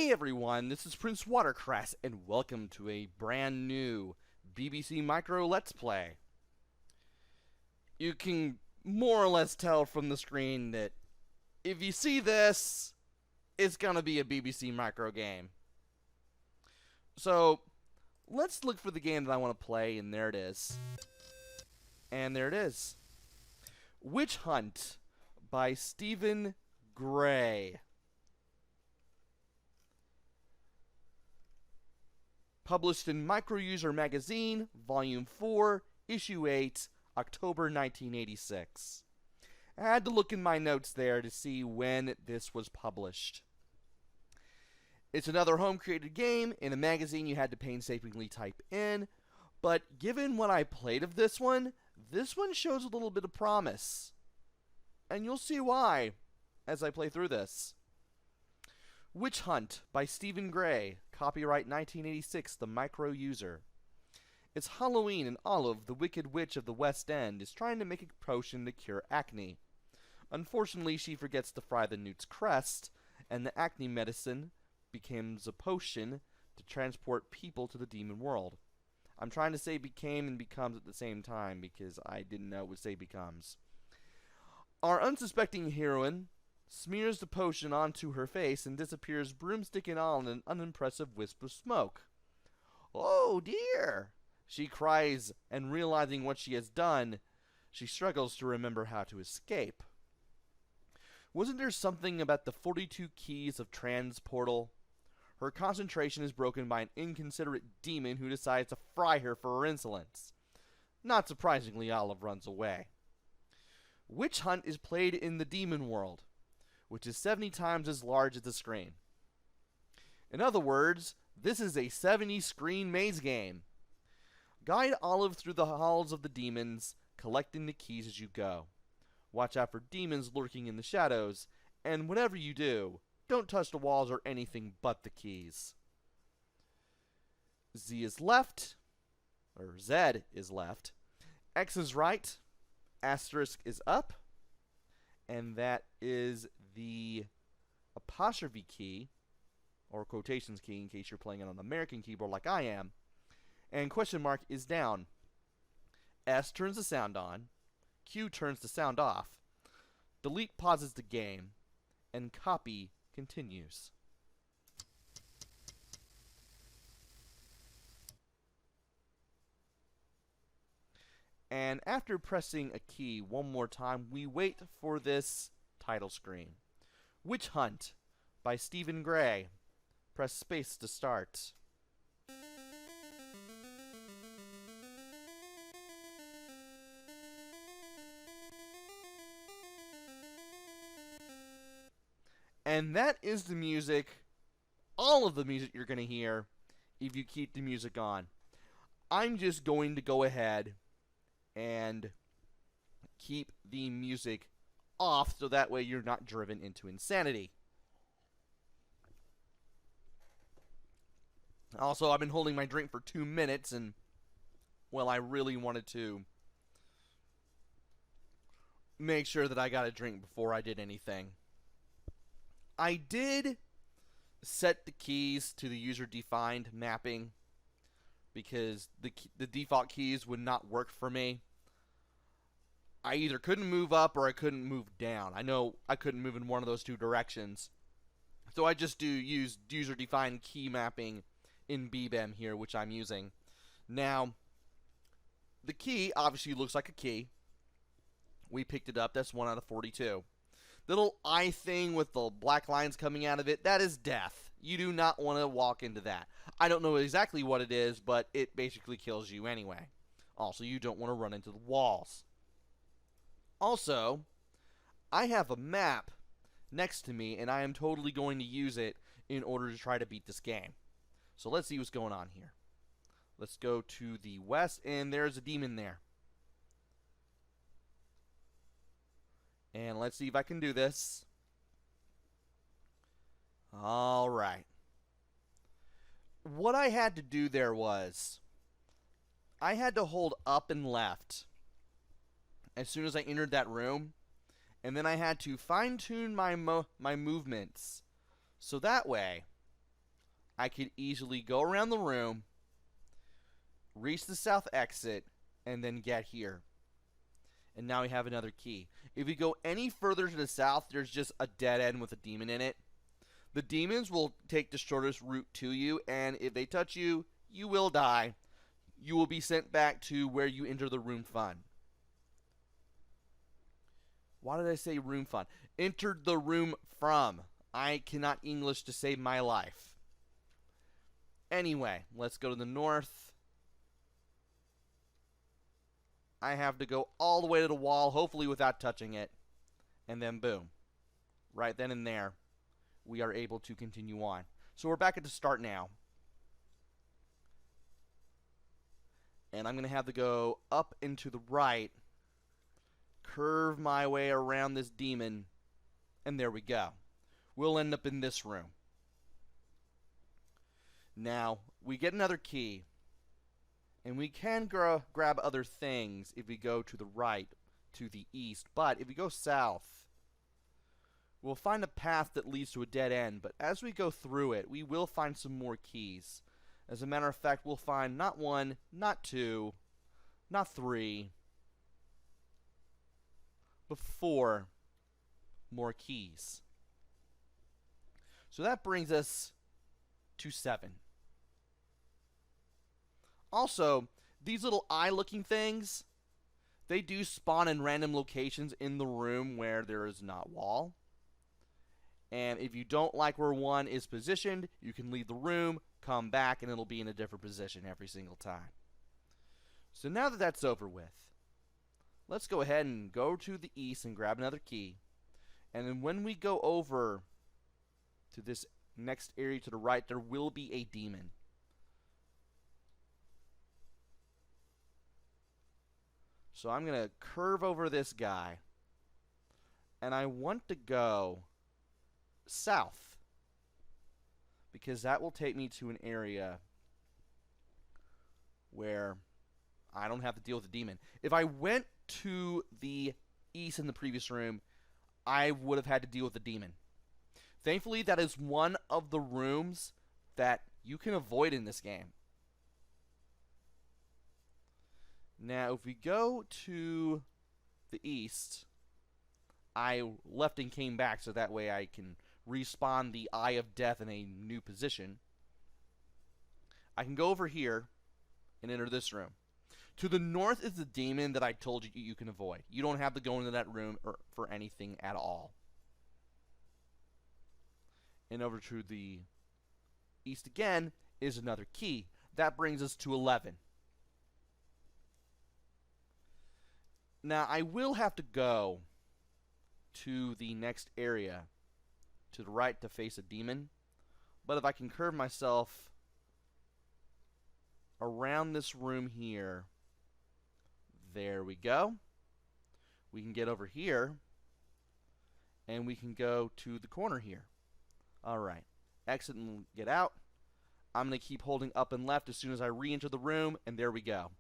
Hey everyone, this is PrinceWatercress, and welcome to a brand new BBC Micro Let's Play. You can more or less tell from the screen that if you see this, it's gonna be a BBC Micro game. So, let's look for the game that I want to play, and there it is. And there it is. Witch Hunt by Stephen Gray. Published in Micro User Magazine, Volume 4, Issue 8, October 1986. I had to look in my notes there to see when this was published. It's another home-created game in a magazine you had to painstakingly type in, but given what I played of this one shows a little bit of promise. And you'll see why as I play through this. Witch Hunt by Stephen Gray, copyright 1986, The Micro User. It's Halloween and Olive, the Wicked Witch of the West End, is trying to make a potion to cure acne. Unfortunately, she forgets to fry the newt's crest, and the acne medicine becomes a potion to transport people to the demon world. I'm trying to say became and becomes at the same time because I didn't know it would say becomes. Our unsuspecting heroine smears the potion onto her face and disappears broomstick and all in an unimpressive wisp of smoke. "Oh dear!" she cries, and realizing what she has done, she struggles to remember how to escape. Wasn't there something about the 42 keys of Transportal? Her concentration is broken by an inconsiderate demon who decides to fry her for her insolence. Not surprisingly, Olive runs away. Witch Hunt is played in the demon world, which is 70 times as large as the screen. In other words, this is a 70-screen maze game. Guide Olive through the halls of the demons, collecting the keys as you go. Watch out for demons lurking in the shadows, and whatever you do, don't touch the walls or anything but the keys. Z is left, or Z is left, X is right, asterisk is up, and that is the apostrophe key, or quotations key in case you're playing it on the American keyboard like I am, and question mark is down. S turns the sound on, Q turns the sound off, delete pauses the game, and copy continues. And after pressing a key one more time, we wait for this title screen. Witch Hunt by Stephen Gray. Press space to start. And that is the music, all of the music you're going to hear if you keep the music on. I'm just going to go ahead and keep the music off so that way you're not driven into insanity. Also, I've been holding my drink for 2 minutes, and, well, I really wanted to make sure that I got a drink before I did anything. I did set the keys to the user-defined mapping because the default keys would not work for me. I either couldn't move up or I couldn't move down. I know I couldn't move in one of those two directions. So I just use user-defined key mapping in BBEM here, which I'm using. Now, the key obviously looks like a key. We picked it up. That's 1 out of 42. The little eye thing with the black lines coming out of it, that is death. You do not want to walk into that. I don't know exactly what it is, but it basically kills you anyway. Also, you don't want to run into the walls. Also, I have a map next to me, and I am totally going to use it in order to try to beat this game. So let's see what's going on here. Let's go to the west, and there's a demon there. And let's see if I can do this. Alright. What I had to do there was I had to hold up and left as soon as I entered that room, and then I had to fine-tune my movements so that way I could easily go around the room, reach the south exit, and then get here. And now we have another key. If we go any further to the south, there's just a dead end with a demon in it. The demons will take the shortest route to you, and if they touch you, you will die. You will be sent back to where you enter the room fun. Why did I say room fun? Entered the room from. I cannot English to save my life. Anyway, let's go to the north. I have to go all the way to the wall, hopefully without touching it. And then boom. Right then and there, we are able to continue on. So we're back at the start now. And I'm going to have to go up and to the right, curve my way around this demon, and there we go. We'll end up in this room. Now, we get another key, and we can grab other things if we go to the right, to the east, but if we go south, we'll find a path that leads to a dead end, but as we go through it, we will find some more keys. As a matter of fact, we'll find not one, not two, not three, but 4 more keys. So that brings us to 7. Also, these little eye-looking things, they do spawn in random locations in the room where there is not wall. And if you don't like where one is positioned, you can leave the room, come back, and it'll be in a different position every single time. So now that that's over with, let's go ahead and go to the east and grab another key. And then when we go over to this next area to the right, there will be a demon. So I'm going to curve over this guy. And I want to go south, because that will take me to an area where I don't have to deal with the demon. If I went to the east in the previous room, I would have had to deal with the demon. Thankfully, that is one of the rooms that you can avoid in this game. Now, if we go to the east, I left and came back so that way I can respawn the Eye of Death in a new position. I can go over here and enter this room. To the north is the demon that I told you you can avoid. You don't have to go into that room for anything at all. And over to the east again is another key. That brings us to 11. Now, I will have to go to the next area to the right to face a demon. But if I can curve myself around this room here, there we go. We can get over here, and we can go to the corner here. Alright, exit and get out. I'm going to keep holding up and left as soon as I re-enter the room, and there we go.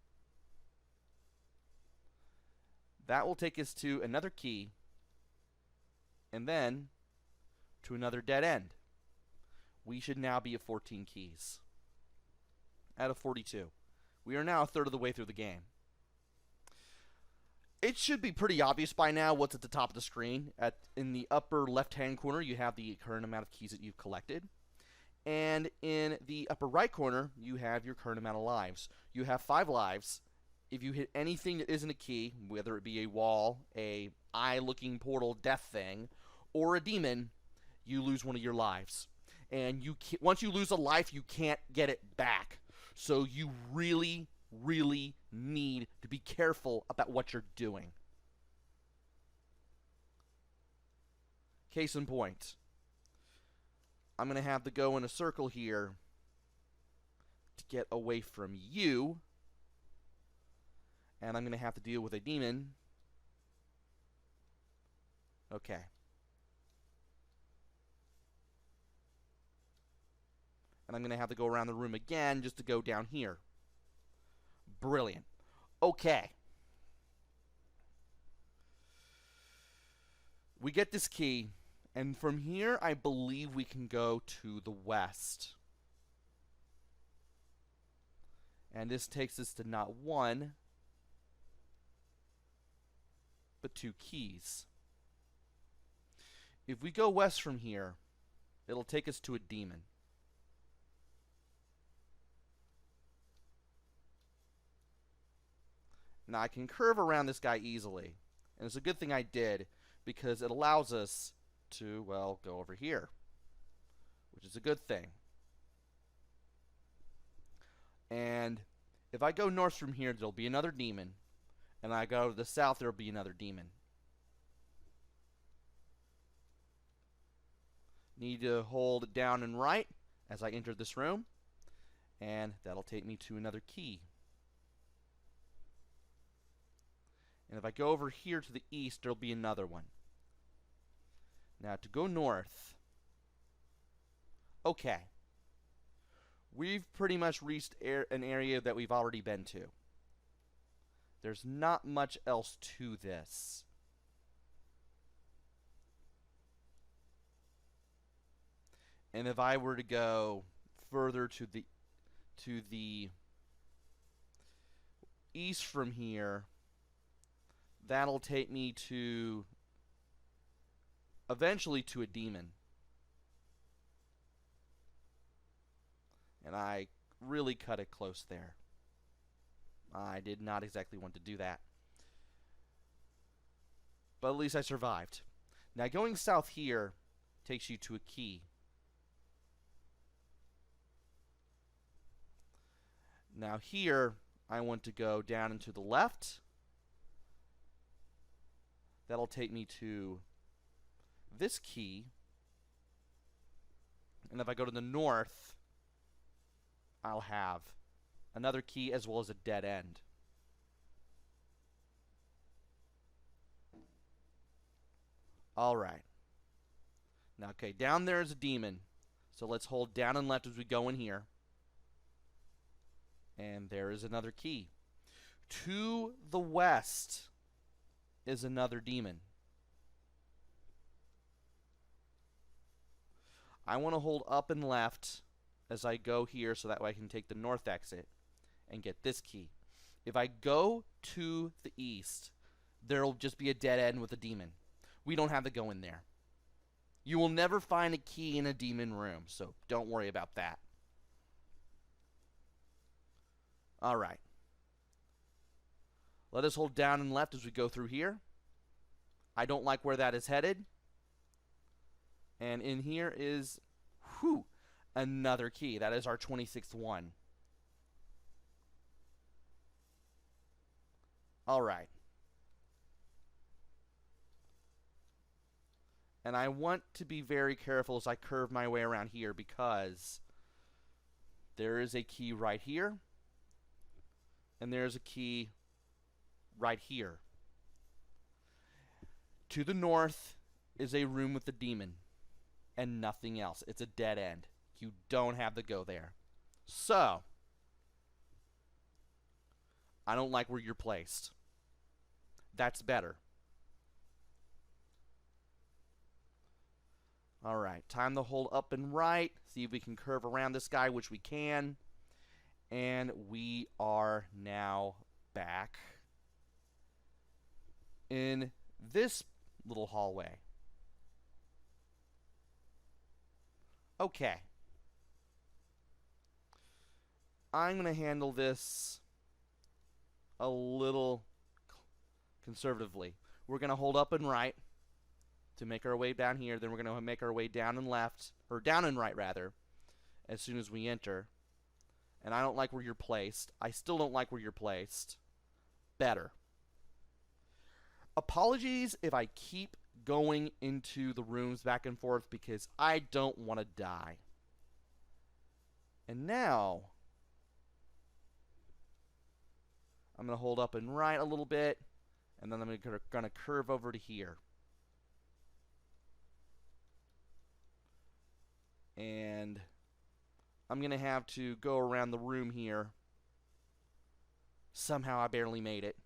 That will take us to another key, and then to another dead end. We should now be at 14 keys out of 42. We are now a third of the way through the game. It should be pretty obvious by now what's at the top of the screen. In the upper left-hand corner, you have the current amount of keys that you've collected. And in the upper right corner, you have your current amount of lives. You have 5 lives. If you hit anything that isn't a key, whether it be a wall, a eye-looking portal death thing, or a demon, you lose one of your lives. And once you lose a life, you can't get it back. So you really, really need to be careful about what you're doing. Case in point, I'm going to have to go in a circle here to get away from you. And I'm going to have to deal with a demon. Okay. And I'm going to have to go around the room again just to go down here. Brilliant. Okay. We get this key, and from here I believe we can go to the west. And this takes us to not one, but two keys. If we go west from here, it'll take us to a demon. Now I can curve around this guy easily. And it's a good thing I did, because it allows us to, well, go over here, which is a good thing. And if I go north from here, there'll be another demon. And I go to the south, there'll be another demon. Need to hold down and right as I enter this room. And that'll take me to another key. And if I go over here to the east, there'll be another one. Now to go north. Okay. We've pretty much reached an area that we've already been to. There's not much else to this. And if I were to go further to the east from here, that'll take me to eventually to a demon. And I really cut it close there. I did not exactly want to do that. But at least I survived. Now going south here takes you to a key. Now here I want to go down and to the left. That'll take me to this key. And if I go to the north, I'll have another key as well as a dead end. Alright. Now, okay, down there is a demon. So let's hold down and left as we go in here. And there is another key. To the west is another demon. I want to hold up and left as I go here so that way I can take the north exit and get this key. If I go to the east, there'll just be a dead end with a demon. We don't have to go in there. You will never find a key in a demon room, so don't worry about that. Alright. Let us hold down and left as we go through here. I don't like where that is headed. And in here is, another key. That is our 26th one. Alright. And I want to be very careful as I curve my way around here because there is a key right here. And there's a key right here. To the north is a room with a demon and nothing else. It's a dead end. You don't have to go there. So, I don't like where you're placed. That's better. Alright, time to hold up and right. See if we can curve around this guy, which we can. And we are now back in this little hallway. Okay. I'm going to handle this a little conservatively. We're going to hold up and right to make our way down here. Then we're going to make our way down and left, or down and right rather, as soon as we enter. And I don't like where you're placed. I still don't like where you're placed. Better. Apologies if I keep going into the rooms back and forth because I don't want to die. And now I'm going to hold up and right a little bit, and then I'm going to curve over to here. And I'm going to have to go around the room here. Somehow I barely made it.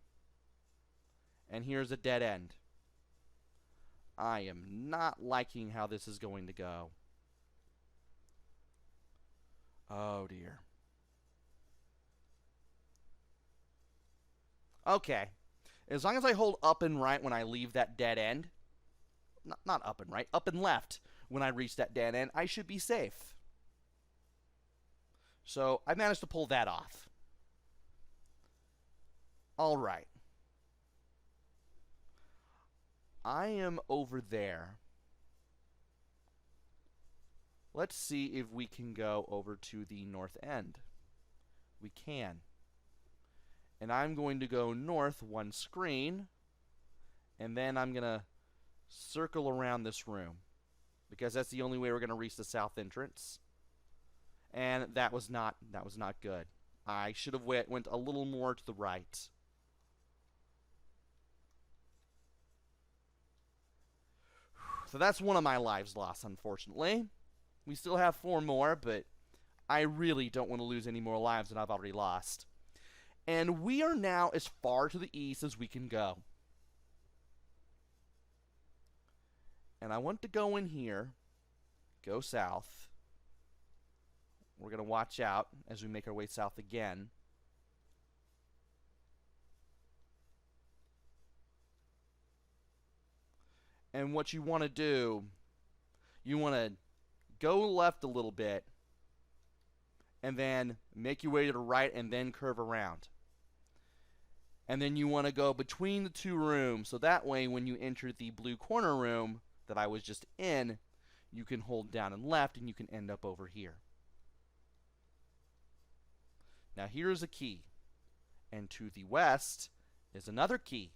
And here's a dead end. I am not liking how this is going to go. Oh dear. Okay. As long as I hold up and right when I leave that dead end, not up and right, up and left when I reach that dead end, I should be safe. So I managed to pull that off. All right. I am over there. Let's see if we can go over to the north end. We can. And I'm going to go north one screen, and then I'm going to circle around this room, because that's the only way we're going to reach the south entrance. And that was not good. I should have went a little more to the right. So that's one of my lives lost, unfortunately. We still have 4 more, but I really don't want to lose any more lives than I've already lost. And we are now as far to the east as we can go. And I want to go in here, go south. We're going to watch out as we make our way south again. And what you want to do, you want to go left a little bit, and then make your way to the right, and then curve around. And then you want to go between the 2 rooms, so that way when you enter the blue corner room that I was just in, you can hold down and left, and you can end up over here. Now here's a key, and to the west is another key.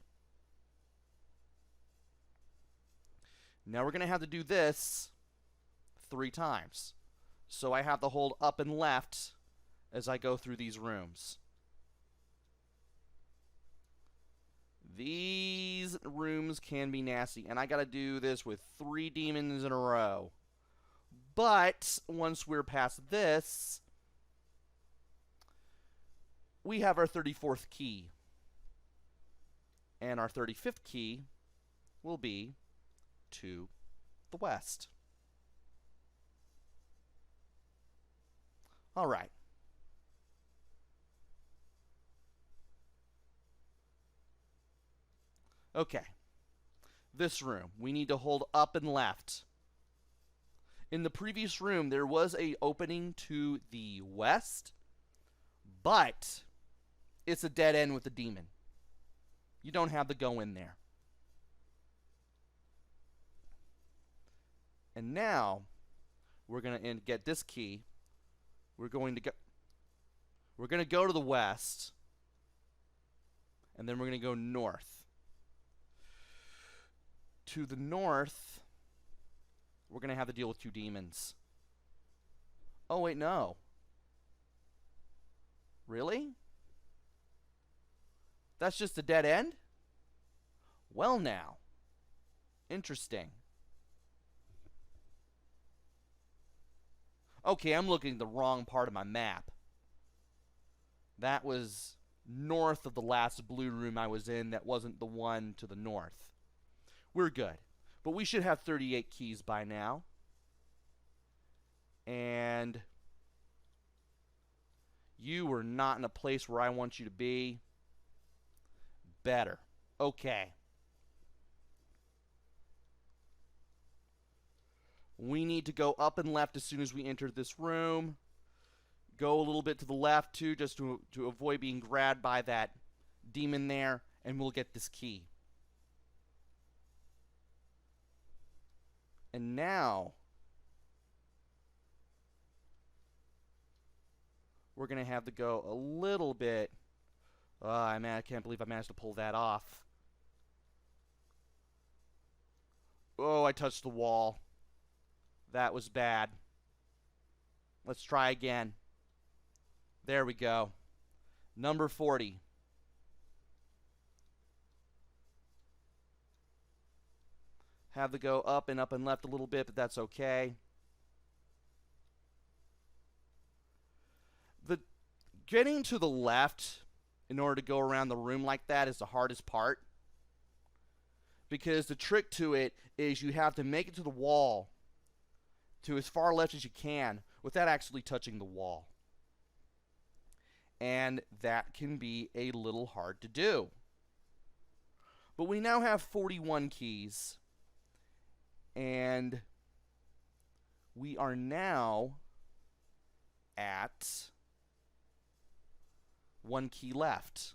Now we're going to have to do this 3 times. So I have to hold up and left as I go through these rooms. These rooms can be nasty, and I got to do this with 3 demons in a row. But once we're past this, we have our 34th key. And our 35th key will be to the west. All right. Okay. This room, we need to hold up and left. In the previous room, there was an opening to the west, but it's a dead end with a demon. You don't have to go in there. And now we're going to get this key. We're going to go to the west, and then we're going to go north. To the north, we're going to have to deal with 2 demons. Oh wait, no. Really? That's just a dead end? Well now. Interesting. Okay, I'm looking at the wrong part of my map. That was north of the last blue room I was in. That wasn't the one to the north. We're good. But we should have 38 keys by now. And you are not in a place where I want you to be. Better. Okay. We need to go up and left as soon as we enter this room. Go a little bit to the left too, just to avoid being grabbed by that demon there, and we'll get this key. And now we're going to have to go a little bit. I can't believe I managed to pull that off. Oh, I touched the wall. That was bad. Let's try again. There we go. Number 40. Have to go up and left a little bit, but that's okay. Getting to the left in order to go around the room like that is the hardest part. Because the trick to it is you have to make it to the wall to as far left as you can without actually touching the wall. And that can be a little hard to do. But we now have 41 keys, and we are now at 1 key left.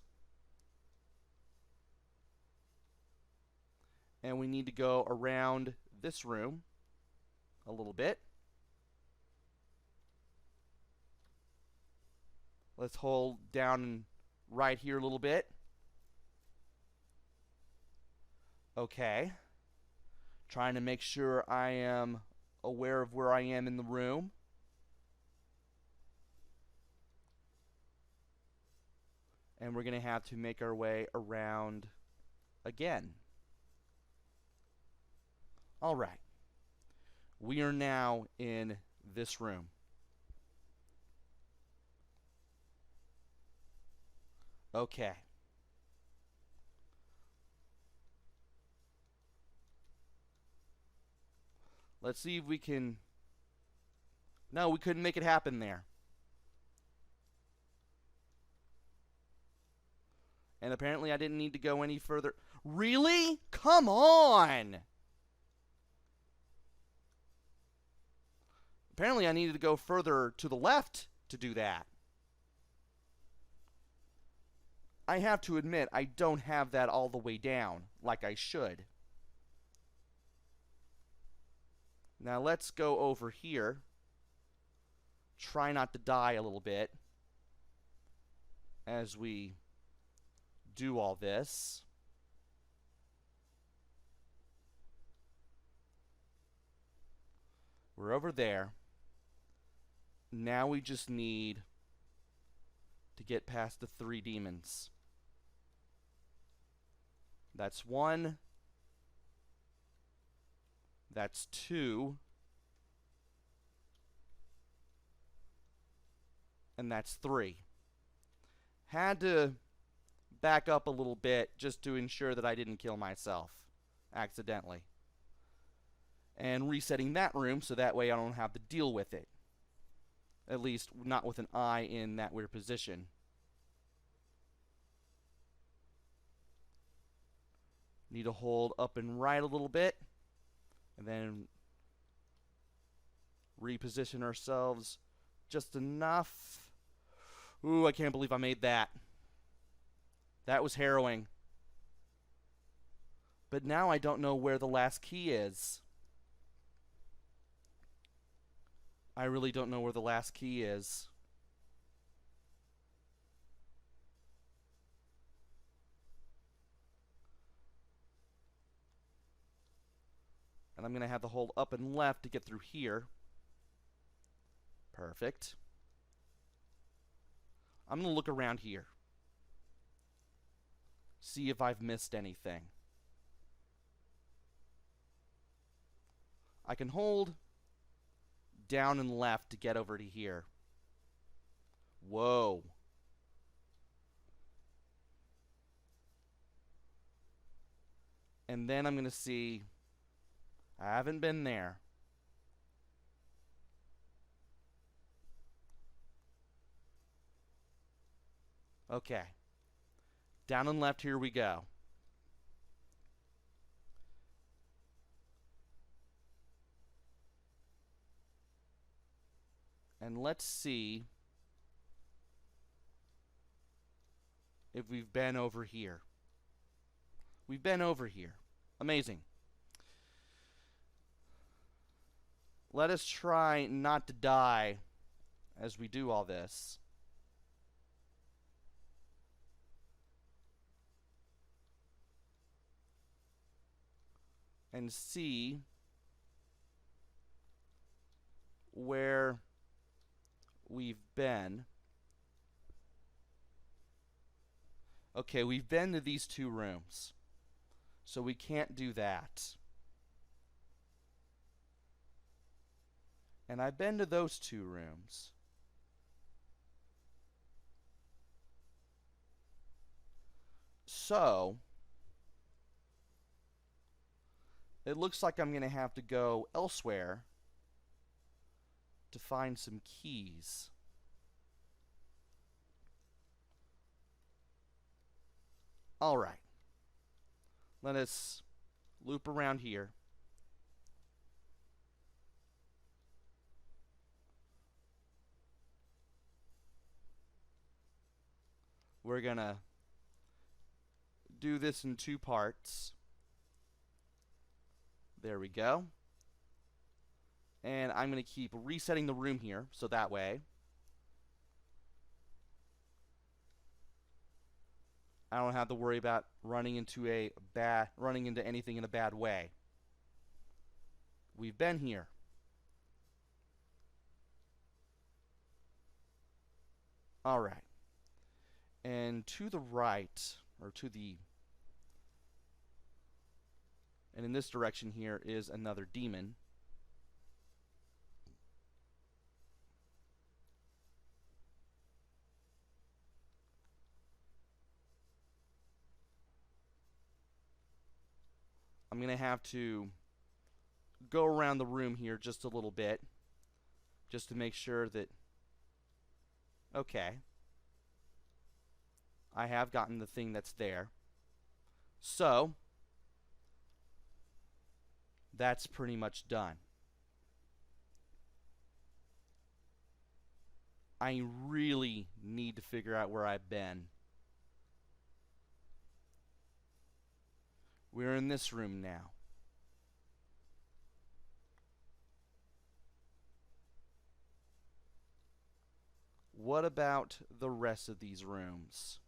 And we need to go around this room a little bit. Let's hold down right here a little bit. Okay. Trying to make sure I am aware of where I am in the room. And we're going to have to make our way around again. All right. We are now in this room. Okay. Let's see if we can... No, we couldn't make it happen there. And apparently I didn't need to go any further. Really? Come on! Apparently I needed to go further to the left to do that. I have to admit, I don't have that all the way down like I should. Now let's go over here. Try not to die a little bit as we do all this. We're over there. Now we just need to get past the 3 demons. That's 1. That's 2. And that's 3. Had to back up a little bit just to ensure that I didn't kill myself accidentally. And resetting that room so that way I don't have to deal with it. At least not with an eye in that weird position. Need to hold up and right a little bit. And then reposition ourselves just enough. Ooh, I can't believe I made that. That was harrowing. But now I don't know where the last key is. I really don't know where the last key is. And I'm going to have to hold up and left to get through here. Perfect. I'm going to look around here. See if I've missed anything. I can hold down and left to get over to here. Whoa. And then I'm going to see... I haven't been there. Okay. Down and left, here we go. And let's see if we've been over here. We've been over here. Amazing. Let us try not to die as we do all this. And see where we've been. Okay, we've been to these 2 rooms. So we can't do that. And I've been to those 2 rooms. So it looks like I'm going to have to go elsewhere to find some keys. All right. Let us loop around here. We're going to do this in 2 parts. There we go. And I'm going to keep resetting the room here, so that way I don't have to worry about running into anything in a bad way. We've been here. All right. And to the right, or to the, and in this direction here is another demon. I'm going to have to go around the room here just a little bit, just to make sure that, okay, I have gotten the thing that's there. So, that's pretty much done. I really need to figure out where I've been. We're in this room now. What about the rest of these rooms?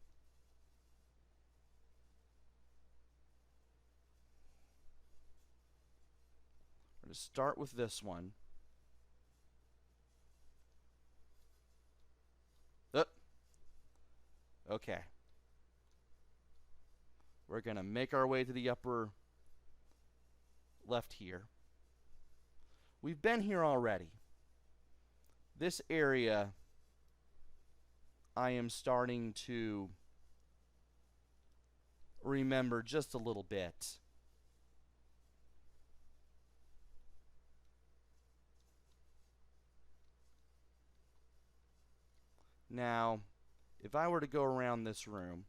We're going to start with this one. Okay. We're going to make our way to the upper left here. We've been here already. This area, I am starting to remember just a little bit. Now, if I were to go around this room,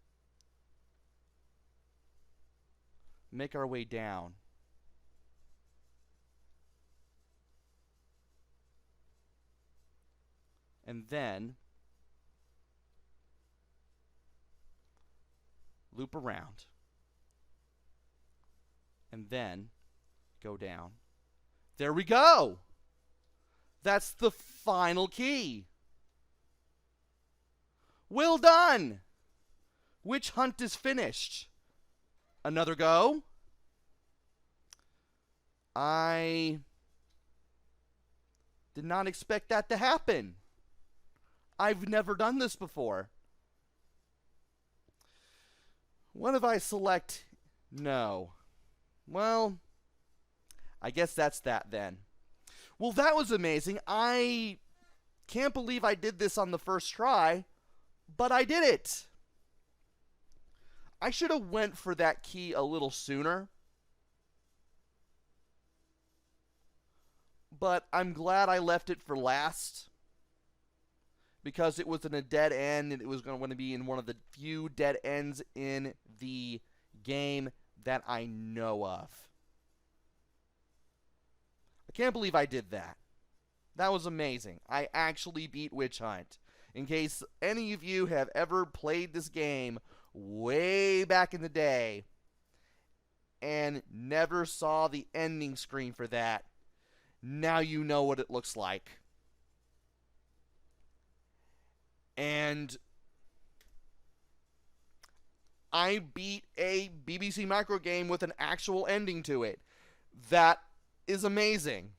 make our way down, and then loop around, and then go down. There we go! That's the final key. Well done! Witch hunt is finished. Another go? I did not expect that to happen. I've never done this before. What if I select no? Well, I guess that's that then. Well, that was amazing. I can't believe I did this on the first try, but I did it. I should have went for that key a little sooner. But I'm glad I left it for last, because it was in a dead end, and it was going to be in one of the few dead ends in the game that I know of. I can't believe I did that. That was amazing. I actually beat Witch Hunt. In case any of you have ever played this game way back in the day and never saw the ending screen for that, now you know what it looks like. And I beat a BBC Micro game with an actual ending to it. That is amazing.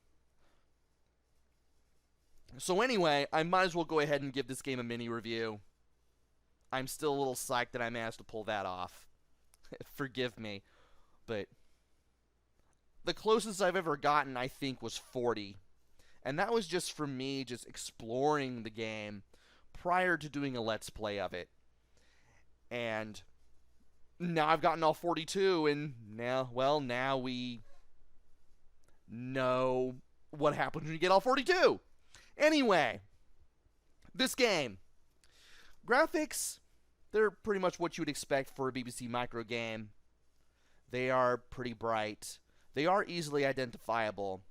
So anyway, I might as well go ahead and give this game a mini review. I'm still a little psyched that I managed to pull that off. Forgive me. But the closest I've ever gotten, I think, was 40. And that was just from me just exploring the game prior to doing a Let's Play of it. And now I've gotten all 42, and now we know what happens when you get all 42. Anyway, this game. Graphics, they're pretty much what you would expect for a BBC Micro game. They are pretty bright. They are easily identifiable.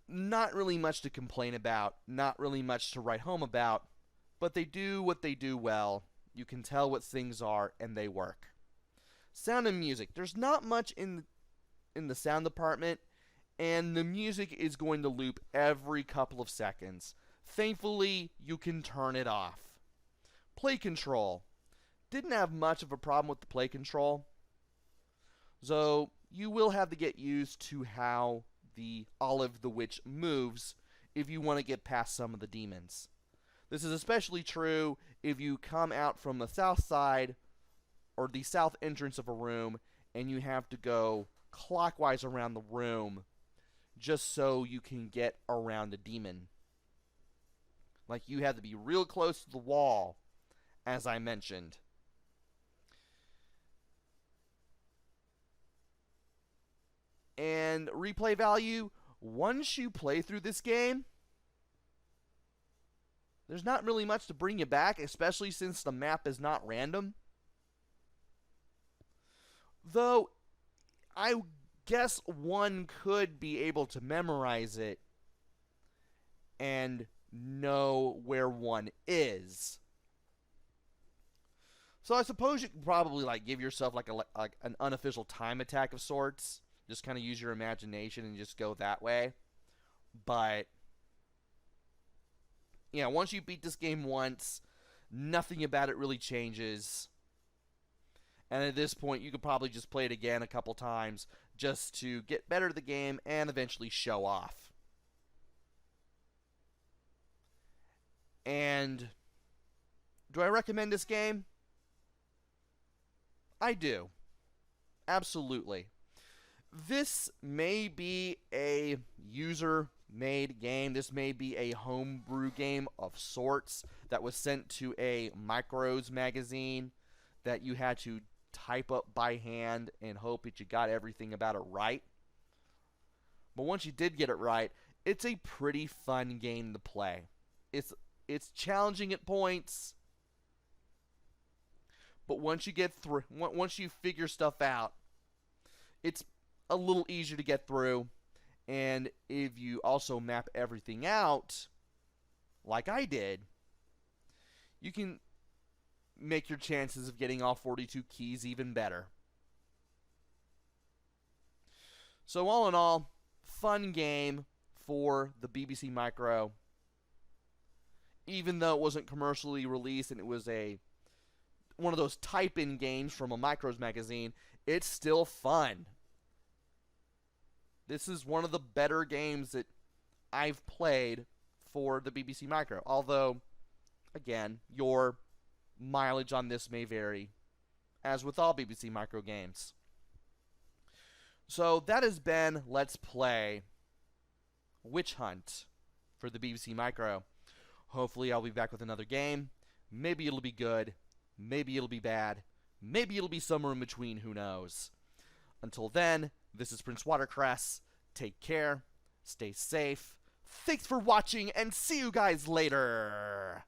Not really much to complain about, not really much to write home about, but they do what they do well. You can tell what things are, and they work. Sound and music. There's not much in the sound department, and the music is going to loop every couple of seconds. Thankfully, you can turn it off. Play control. Didn't have much of a problem with the play control, so you will have to get used to how the Olive the Witch moves if you want to get past some of the demons. This is especially true if you come out from the south side or the south entrance of a room and you have to go clockwise around the room just so you can get around a demon. Like, you have to be real close to the wall, as I mentioned. And replay value, once you play through this game, there's not really much to bring you back, especially since the map is not random. Though, I guess one could be able to memorize it and know where one is. So I suppose you could probably give yourself like an unofficial time attack of sorts. Just kind of use your imagination and just go that way. But yeah, once you beat this game once, nothing about it really changes. And at this point, you could probably just play it again a couple times just to get better at the game and eventually show off. And do I recommend this game? I do. Absolutely. This may be a user-made game. This may be a homebrew game of sorts that was sent to a Micros magazine that you had to type up by hand and hope that you got everything about it right. But once you did get it right, it's a pretty fun game to play. It's challenging at points, but once you figure stuff out, it's a little easier to get through. And if you also map everything out, like I did, you can make your chances of getting all 42 keys even better. So all in all, fun game for the BBC Micro. Even though it wasn't commercially released and it was one of those type-in games from a Micros magazine, it's still fun. This is one of the better games that I've played for the BBC Micro. Although, again, your mileage on this may vary, as with all BBC Micro games. So that has been Let's Play Witch Hunt for the BBC Micro. Hopefully I'll be back with another game. Maybe it'll be good. Maybe it'll be bad. Maybe it'll be somewhere in between. Who knows? Until then, this is PrinceWatercress. Take care. Stay safe. Thanks for watching, and see you guys later.